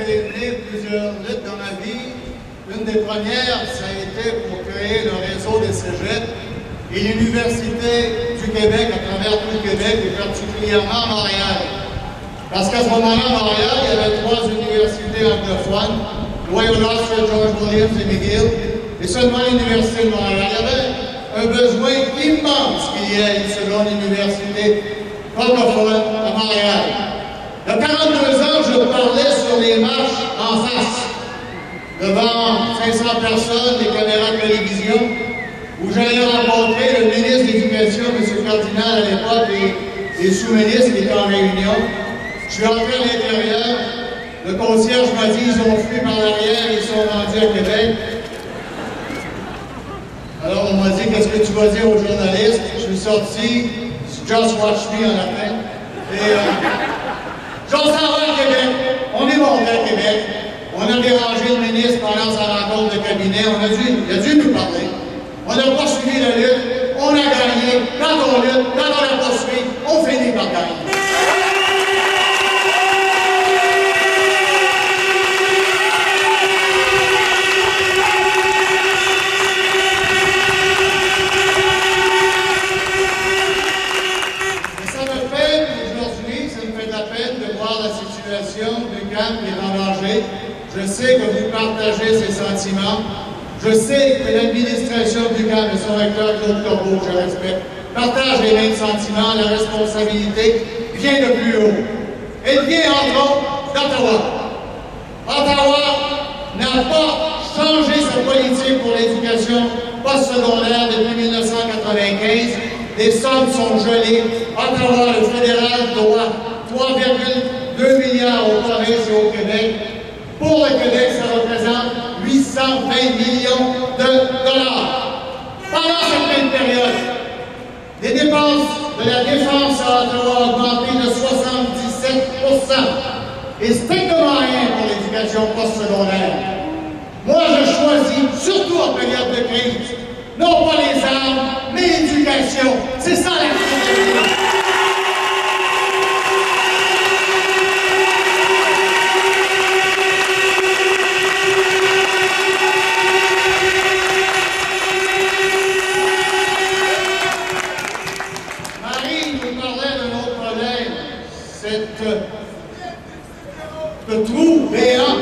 j'ai mené plusieurs luttes dans ma vie. Une des premières, ça a été pour créer le réseau des cégeps et l'Université du Québec à travers tout le Québec et particulièrement Montréal. Parce qu'à ce moment-là, à Montréal, il y avait 3 universités anglophones, Loyola, Sir George Williams et McGill, et seulement l'Université de Montréal. Il y avait un besoin immense qu'il y ait une seconde université francophone à Montréal. Il y a 42 ans, je parlais sur les marches en face, devant 500 personnes, des caméras de télévision, où j'allais rencontrer le ministre de l'Éducation, M. Cardinal, à l'époque, et les sous-ministres qui étaient en réunion. Je suis entré à l'intérieur, le concierge m'a dit, ils ont fui par l'arrière, ils sont rendus à Québec. Alors on m'a dit, qu'est-ce que tu vas dire aux journalistes? Je suis sorti, just watch me en latin. Et j'en s'en va à Québec, on est monté à Québec, on a dérangé le ministre pendant sa rencontre de cabinet, il a dû nous parler. On a poursuivi la lutte, on a gagné, quand on lutte, quand on la poursuit, on finit par gagner. Qui est en danger. Je sais que vous partagez ces sentiments. Je sais que l'administration du CAM et son recteur Claude Corbeau, que je respecte, partagent les mêmes sentiments. La responsabilité vient de plus haut. Elle vient entre autres d'Ottawa. Ottawa n'a pas changé sa politique pour l'éducation postsecondaire depuis 1995. Les sommes sont gelées. Ottawa, le fédéral, doit 3,2 milliards aux provinces et au Québec. Pour le Québec, ça représente 820 millions de dollars. Pendant cette même période, les dépenses de la défense à Ottawa ont augmenté de 77%. Et strictement rien pour l'éducation postsecondaire. Moi, je choisis, surtout en période de crise, non pas les armes, mais l'éducation. C'est ça la crise. Ce trou béant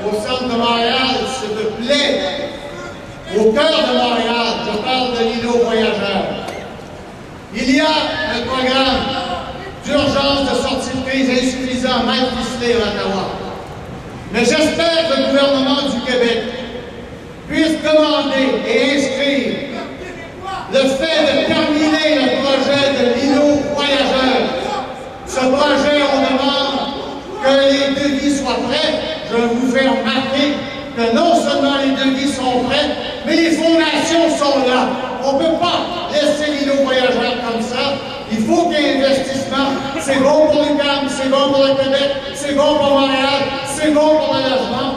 au centre de Montréal, cette plaie au cœur de Montréal, je parle de l'îlot voyageur. Il y a un programme d'urgence de sortie de crise insuffisant, mal ficelé à Ottawa. Mais j'espère que le gouvernement du Québec puisse demander et inscrire le fait de terminer le projet de l'îlot voyageur. Ce projet, on demande que les devis soient prêts. Je vous fais remarquer que non seulement les devis sont prêts, mais les fondations sont là. On ne peut pas laisser l'îlot voyageur comme ça. Il faut qu'il y ait investissement. C'est bon pour le CAM, c'est bon pour le Québec, c'est bon pour Montréal, c'est bon pour le logement.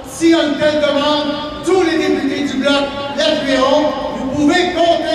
S'il y a une telle demande, tous les députés du Bloc l'appuieront. Vous pouvez compter